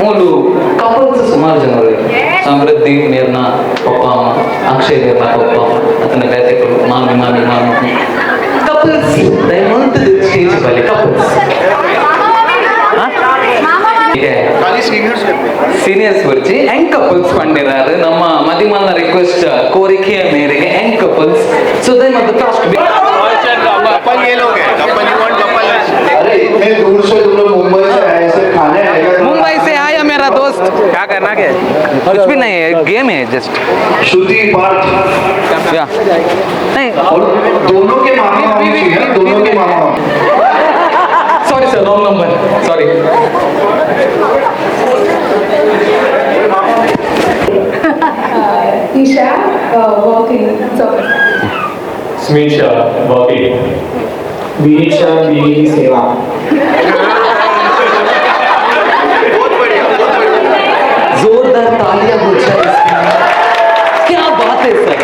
ಮೂರು ಕಪಲ್ಸ್ ಸುಮಾರು ಜನರು ಸಮೃದ್ಧಿ ಮೇರ್ನ ಪಪ್ಪ ಅಮ್ಮ ಅಕ್ಷಯ್ ಮೇರ್ನ ಪಪ್ಪ ಅತನ ಬೇತೆಗಳು ಮಾಮಿ ಮಾಮಿ ಮಾಮಿ ಕಪಲ್ಸ್ ದಯಮಂತ ಸ್ಟೇಜ್ ಬಲ್ಲಿ ಕಪಲ್ಸ್ ಸೀನಿಯರ್ಸ್ ಬರ್ಚಿ ಯಂಗ್ ಕಪಲ್ಸ್ ಪಂಡಿರಾರು ನಮ್ಮ ಮದಿಮಲ್ನ ರಿಕ್ವೆಸ್ಟ್ ಕೋರಿಕೆಯ ಮೇರೆಗೆ ಯಂಗ್ ಕಪಲ್ಸ್ ಸೊ ದಯಮಂತ ಫಾಸ್ಟ್ अरे इतने दूर से तुम लोग मुंबई से आए से खाने आएगा मुंबई से आया मेरा दोस्त क्या करना क्या कुछ भी नहीं है गेम है जस्ट श्रुति पार्थ या नहीं और दोनों के मामा मामी हैं दोनों के मामा sorry sir wrong number sorry Isha, walking. So, Smisha, Bobby. Vinisha, Vini, Seva. जोरदार तालियां हो जाए क्या बात है sir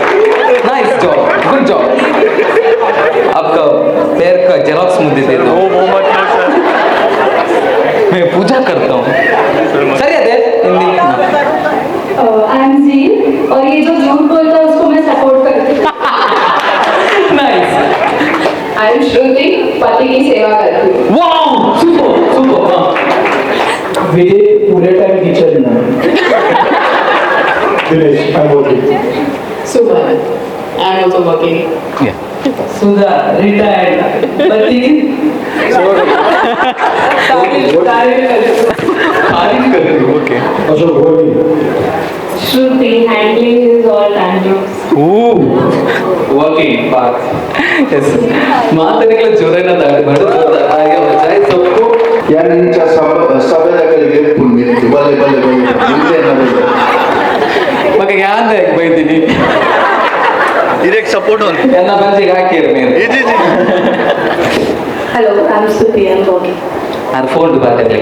nice job good job आपका पैर का जेरॉक्स मुझे दे दो मैं पूजा करता हूँ सर याद है हिंदी I am Zee और ये जो झूठ बोलता है उसको मैं सपोर्ट करती हूँ. नाइस I am Shruti, पति की सेवा करती हूँ. वाओ सुपर सुपर हाँ Vijay, पूरे टाइम टीचर ना. Dinesh, I'm working. Suman, I am also working. yeah Sudha, retired. पति की okay Also working. Shruti, handling his all tantrums. Working part yes ಮಾತನೆಗಳ ಜೋರನ್ನ ದಾಟಬಾರ್ದು ಹಾಗೆ ಬಚಾಯಿ सबको यार इनका सब लगे पुण्य बल्ले बल्ले बल्ले मुझे ना बोलो मग ಯಾಂದ ಬೈದಿನಿ direct support on ನನ್ನ ಬಂಜಿಗೆ ಹಾಕಿರ ನೀವು जी जी Hello, I am Shruti, I am working. और फोन बात है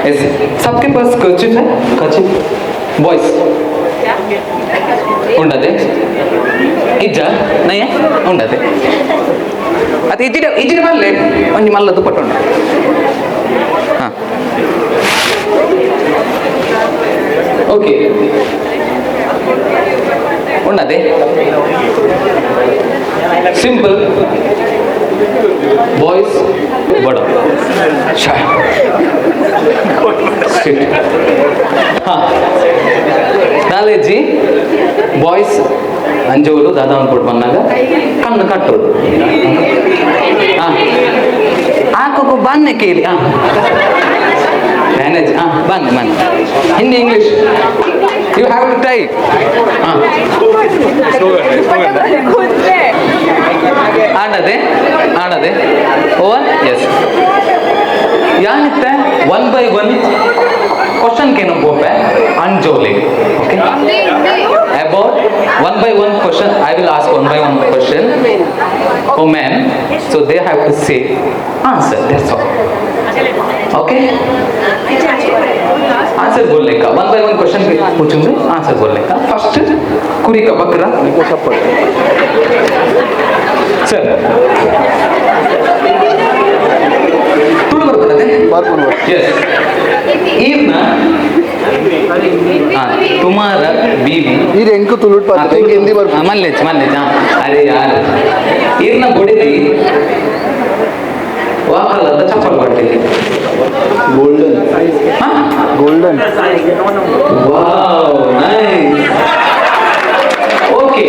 ऐसे सबके पास कर्चिफ है कर्चिफ बॉयज ఉండదే ఇజ్జా నయ్యే ఉండదే అది ఇజ్జిడ మళ్ళీ కొంచెం మళ్ళీ దుప్పట్టు ఉండ ఓకే ఉండదే సింపుల్ బాయ్స్ బడ ನಾಲೆಜ್ಜಿ ಬಾಯ್ಸ್ ಅಂಜೋಲು ದಾದಾ ಅಂದ್ಬಿಟ್ಟು ಬಂದಾಗ ಕಣ್ಣು ಕಟ್ಟೋದು ಹಾಂ ಹಾಕೋಕು ಬನ್ನೆ ಕೇಳಿ ಹಾಂ ಮ್ಯಾನೇಜ್ ಹಾಂ ಬನ್ನಿ ಬನ್ನಿ Hindi English you have to try ಹಾಂ ಆಡದೆ ಆಡದೆ ಓವರ್ ಎಸ್ ಯಾನಿತ್ತೆ 1 by 1 ಕ್ವಶನ್ ಕೇನು ಗೋಪೆ ಅಂಜೋಲಿ okay about 1 by 1 question I will ask 1 by 1 question for men so they have to say answer that's all okay answer बोलने का 1 by 1 क्वेश्चन पूछूंगी आंसर बोलने का फर्स्ट कुरी का बकरा सर तुम बरकते यस इवना हाँ तुम्हारा बीवी ये रेंकु तुलुट पाते हैं हिंदी बार मान ले हाँ अरे यार इवना बड़ी थी वहाँ का लता चप्पल पड़ती थी गोल्डन हाँ golden wow nice okay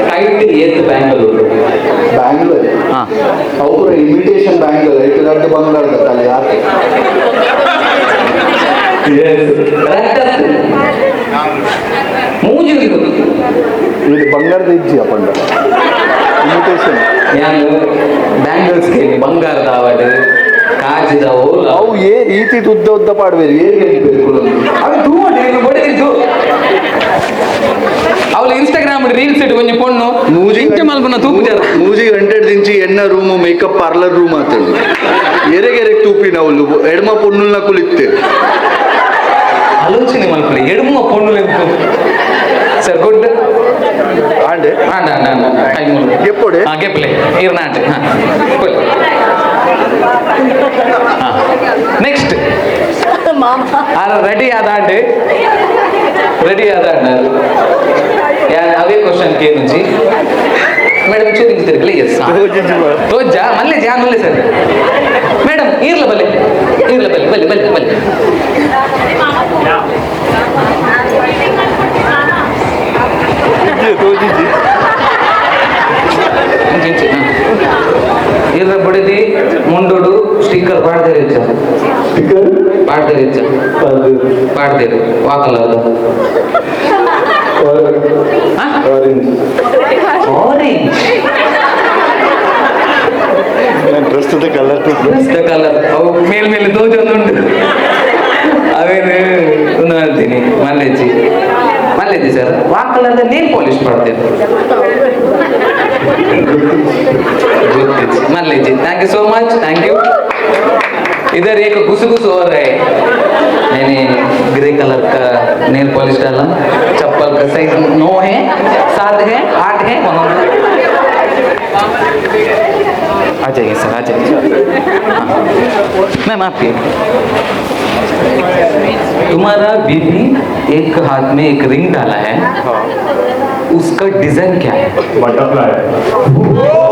tight ये तो बेंगलुरु बैंगलोर हाँ और इमिटेशन बैंगलोर एक लड़के बंगाल का ताले यार यस करेक्ट मुझे भी ये बंगाल देख अपन इमिटेशन यार बैंगल्स के बंगार दावड़ काज दावो अव ये रीति उद्द उद्द पाडवेरी ये अभी तू अटे बड़े तू ಅವಳು ಇನ್ಸ್ಟಾಗ್ರಾಮ್ ರೀಲ್ಸ್ ಇಟ್ಟು ಕೊಂಚ ಪೊಣ್ಣು ಇಂಚೆ ಮಲ್ಪನ ತೂಪು ಜರ ಮೂಜಿ ಗಂಟೆಡ್ ದಿಂಚಿ ಎನ್ನ ರೂಮ್ ಮೇಕಪ್ ಪಾರ್ಲರ್ ರೂಮ್ ಆತಳು ಎರೆಗೆರೆಗೆ ತೂಪಿನ ಅವಳು ಎಡಮ ಪೊಣ್ಣುಲ್ನ ಕುಲಿತ್ತೆ ಆಲೋಚನೆ ಮಲ್ಪನೆ ಎಡಮ ಪೊಣ್ಣುಲೆಂತು ಸರ್ ಗುಡ್ ಆಂಡೆ ಆಂಡ ಆಂಡ ಆಂಡ ಟೈಮ್ ಗೆಪ್ಪೊಡೆ ಹಾಂ ಗೆಪ್ಪಲೆ ಇರ್ನಾಂಟೆ ಹಾಂ ನೆಕ್ಸ್ಟ್ ರೆಡಿ ಆದಾಂಡ್ అవే క్వశ్చన్ కే నుంచి మేడం చూపించారు క్లియర్ రోజా మళ్ళీ జాన్ మళ్ళీ సార్ మేడం ఈర్ల బల్లి ఈర్ల బడిది ಮುಂಡೋಡು ಸ್ಟಿಕ್ಕರ್ ಪಾಡ್ದೇರಿ ಪಾಡ್ದೇರಿ ವಾಕಲ್ಲ ಆರೆಂಜ್ ಪ್ರಸ್ತುತ ಕಲರ್ ಅವು ಮೇಲೆ ದೋಜೊಂದುಂಟು ಅವೇನು ಒಂದು ಹೇಳ್ತೀನಿ ಮಲ್ಲೆಜ್ಜಿ ಸರ್ ವಾಕಲ್ಲದ ನೇಲ್ ಪಾಲಿಶ್ ಮಾಡ್ತೇನೆ मल्लेजी thank you so much thank you इधर एक गुसगुस हो रहा है मैंने ग्रे कलर का नेल पॉलिश डाला चप्पल का साइज 9 है 7 है 8 है आ जाइए सर आ जाइए मैम आपके तुम्हारा बीबी एक हाथ में एक रिंग डाला है उसका डिजाइन क्या है बटरफ्लाई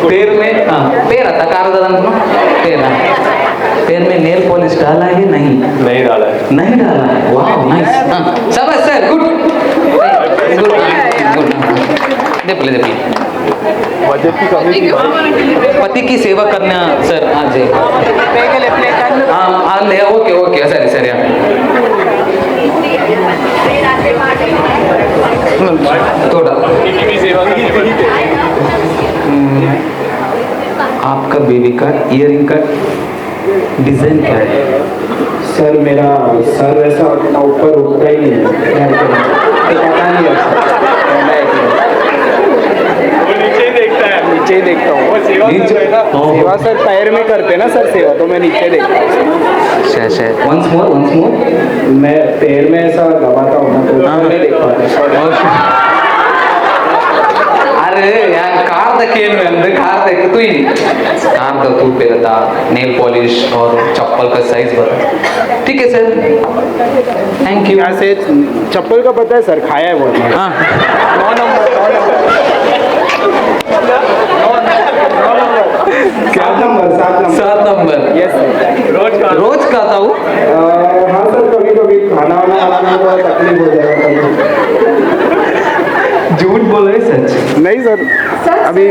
पैर में पैर आता कारदा पैर में नेल पॉलिश डाला है नहीं डाला है वाह नाइस शाबाश सर गुड देखले पति की सेवा करना सर आज ओके सरी थोड़ा आपका बेबी का ईयरिंग का डिजाइन क्या है सर मेरा सर ऐसा ऊपर उठता ही नहीं पता नहीं नीचे ही देखता हूँ सेवा सर पैर में करते ना सर सेवा तो मैं नीचे देखता हूँ once more मैं पैर में ऐसा दबाता हूँ ना तो नहीं देख पाता अरे यार कार केन में कार तू ही कार तू पेरता नेल पॉलिश और चप्पल का साइज बता ठीक है सर थैंक यू यहाँ से चप्पल का पता है सर खाया है बहुत हाँ 9 नंबर क्या नंबर 7 नंबर यस रोज खाता हूँ हाँ सर कभी कभी खाना वाना बनाने में थोड़ा तकलीफ हो जाएगा झूठ बोल रहे सच नहीं सर अभी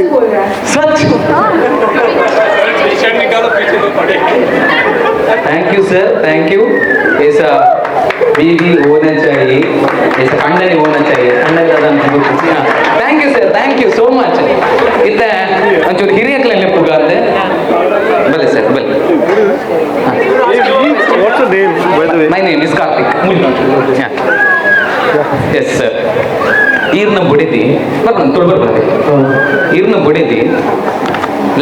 सच thank you sir thank you ऐसा बीवी होना चाहिए ऐसा खंडनी होना चाहिए thank you sir thank you so much इतना अंचूर हिरियकल पुगाते भले सर भले my name is Karthik yes sir ಈರ್ನ ಬಡಿದಿ ಈರ್ನ ಬಡಿದಿ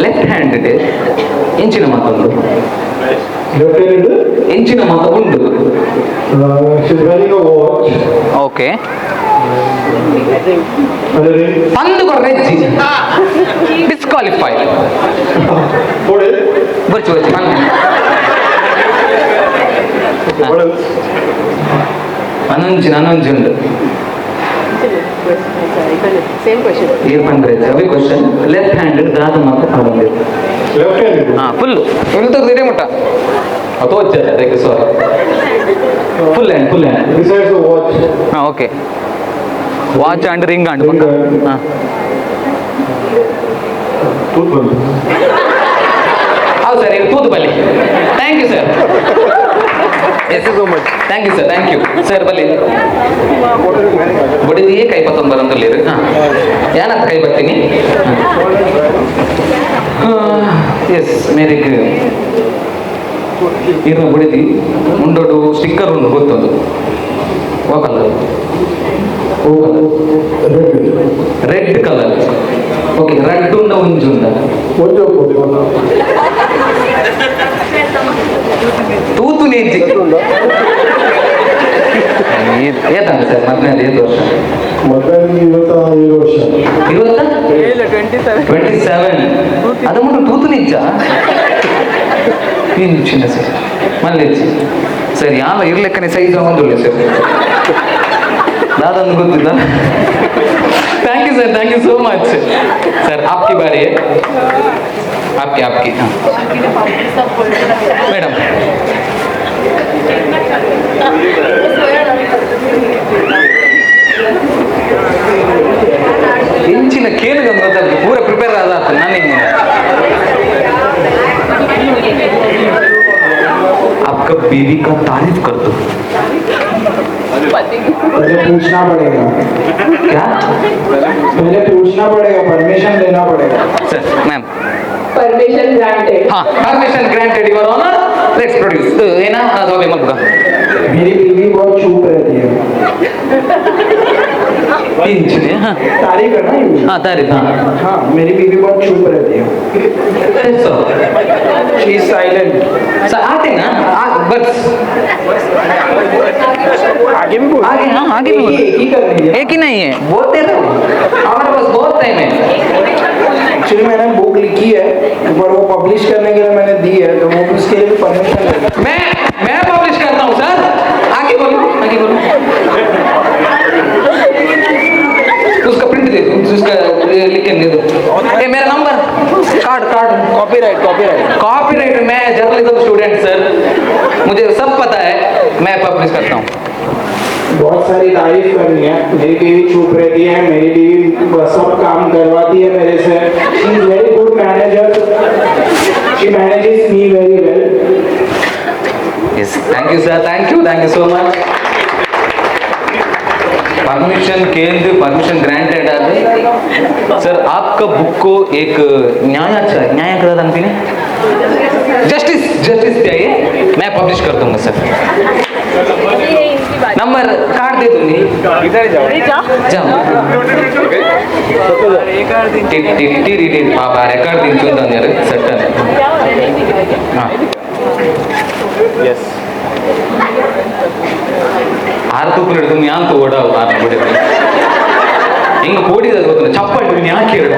ಲೆಫ್ಟ್ ಹ್ಯಾಂಡ್ ಎಂಚಿನ ಮಾತೊಂದು ಎಂಚಿನ ಮಾತ ಉಂಡು ಓಕೆ ಪಂದು ಕೊರ್ರೆಜ್ಜಿ ಡಿಸ್ಕ್ವಾಲಿಫೈಡ್ ಬರ್ಚು ಅನೊಂಜುಂಡು Same question. ये पंद्रह अभी क्वेश्चन लेफ्ट हैंडेड दादा मात्र पाडंगे लेफ्ट हैंड हाँ फुल तो धीरे मोटा तो अच्छा है देखो sorry full hand besides the watch हाँ okay watch and ring and हाँ tooth बंद आओ सर ये तूत बली thank you sir thank you sir ಬಲ್ಲಿ ಬಡಿದಿಯೇ ಕೈ ಪತ್ತೊಂದು ಬರಂತಲ್ಲಿರಿ ಹಾಂ ಏನಂತ ಕೈ ಬರ್ತೀನಿ ಎಸ್ ಮೇರೆಗೆ ಇರ್ನ ಬಡಿದಿ ಮುಂಡೋಡು ಸ್ಟಿಕ್ಕರ್ ಉಂಡು ಗೊತ್ತದು ಓ colour red colour okay red ಉಂಡ ಉಂಜುಂಡ ತೂತು ನೇಂಜಿ ಏತಂಗ ಸರ್ ಮದ್ವೆ 5 ವರ್ಷ ಮದ್ವೆ 25 ವರ್ಷ 20 27 ಅದು ಮುಟ್ಟು ತೂತು ನಿಜ ಏನು ಚಿನ್ನ ಸರ್ ಮಲ್ಲಿ ಸರ್ ಯಾವ ಇರ್ಲೆಕ್ಕನೆ ಸೈಜ್ ಒಂದಿಲ್ಲ ಸರ್ दादन ಗೊತ್ತಿಲ್ಲ thank you so much sir आपकी बारी है आपकी हाँ मैडम इंचिन केन पूरा प्रिपेर आदा नानी आपका बीवी का तारीफ कर दो पहले पूछना पड़ेगा क्या पहले पूछना पड़ेगा परमिशन लेना पड़ेगा सर मैम परमिशन ग्रांटेड हाँ permission granted your honour let's produce ये ना तो अभी मत बुका मेरी बीवी बहुत चुप रहती है इंच ने हाँ तारीफ है ना ये? हाँ तारीफ हाँ हाँ मेरी बीवी बहुत चुप रहती है so she is silent sir आते ना बस आगे भी बोल आगे हाँ आगे भी बोलो। एक ही करनी है एक ही नहीं है बोलते रहो हमारे पास बहुत टाइम है एक्चुअली मैंने बुक लिखी है पर वो पब्लिश करने के लिए मैंने दी है तो वो उसके लिए भी परमिशन लेगा मैं पब्लिश करता हूँ सर आगे बोलो उसका प्रिंट दे दो उसका लिख के दे दो ये मेरा नंबर कार्ड कॉपीराइट मैं जर्नलिज्म स्टूडेंट सर मुझे सब पता है मैं पब्लिश करता हूँ बहुत सारी तारीफ करनी है मेरी बीवी चुप रहती है मेरी बीवी सब काम करवाती है मेरे से she is very good manager she manages me very well yes thank you sir thank you so much permission केंद्र परमिशन ग्रांटेड आदि सर आपका बुक को एक न्याय करा अनपीने जस्टिस चाहिए मैं पब्लिश कर दूंगा सर नंबर कार्ड दे दूंगी इधर जाओ जाओ पापा रिकॉर्ड दिन चुंदा सट्टन हाँ यस ಆರು ತೂಪು ಹಿಡಿದು ಮ್ಯಾನ್ ತೋಡ ಆರು ಬಿಡಿದ್ರೆ ಹಿಂಗೆ ಕೋಡಿದ ಗೊತ್ತಿಲ್ಲ ಚಪ್ಪಟ್ಟು ನೀನು ಯಾಕೆ ಹೇಳು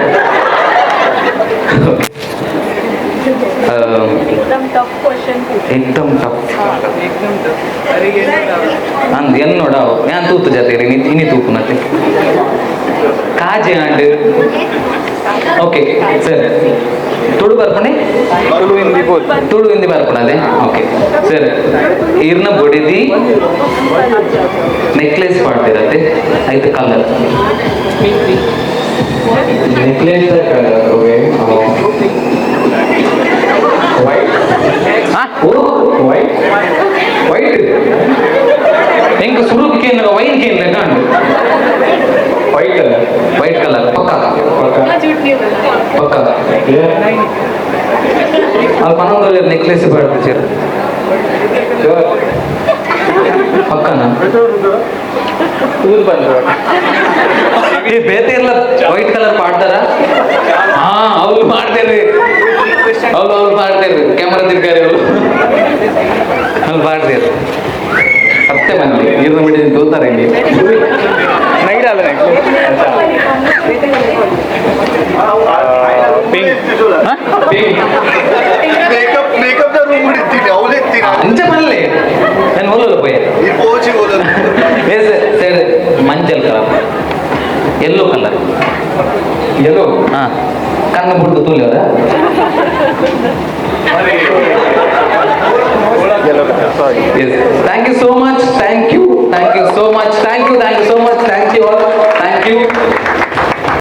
एकदम टफ क्वेश्चन एकदम टफ ಅಂದ್ ಏನು ನೋಡಾವು ಯಾನ್ ತೂತು ಜಾತಿರಿ ಇನಿ ತೂಪು ನತ್ತೆ ಕಾಜೆ ಆಂಡ್ ಓಕೆ ಸರ್ ತುಳು ಬರ್ಪಣೆ ತುಳು ಹಿಂದಿ ಬರ್ಪಣದೆ ಓಕೆ ಸರ್ ಇರ್ನ ಬೊಡಿದಿ ನೆಕ್ಲೆಸ್ ಪಾಡ್ತಿರತ್ತೆ ಐತೆ ಕಲರ್ नेकलेस का कलर ओके व्हाइट हाँ ओ व्हाइट ವೈಟ್ ಹೆಂಗೆ ಸುರುಕ್ಕೇನು ವೈನ್ ಕೇನು ಕಾಣು व्हाइट कलर ವೈಟ್ ಕಲರ್ ಪಕ್ಕ ಅಲ್ಲಿ ಪನೊಂದಲ್ಲಿ ನೆಕ್ಲೆಸ್ ಪಾಡ್ತಿದ್ದೀರ ಪಕ್ಕನ ಈ ಬೇತೆ ಎಲ್ಲ ವೈಟ್ ಕಲರ್ ಪಾಡ್ತಾರ ಹಾ ಅವ್ರು ಮಾಡ್ತೇನೆ ಅವ್ರು ಮಾಡ್ತೇವೆ ಕ್ಯಾಮ್ರಾ ತಿರ್ಗಾರಿ ಅವರು ಅಲ್ಲಿ ಮಾಡ್ತೇವೆ ಸತ್ಯ ಮಂದಿ ನೀರು ಬಿಡಿ ತೋತಾರೆ ಇಲ್ಲಿ नहीं डाल रहे ಮೇಕಪ್ ರೂಮ್ ಬಿಡ್ತೀನಿ ಅವಳು ಎತ್ತೀನಿ ಅಂಚೆ ಮನೇಲಿ ನಾನು ಹೋಗಲ್ಲ ಪೋಯ ಈ ಪೋಚಿ ಹೋದ ಸೈಡ್ ಮಂಜಲ್ ಕಲರ್ ಯೆಲ್ಲೋ ಕಲರ್ ಯೆಲ್ಲೋ ಹಾಂ ಕಣ್ಣು ಬಿಟ್ಟು ತೂಲಿಯವರ sorry thank you so much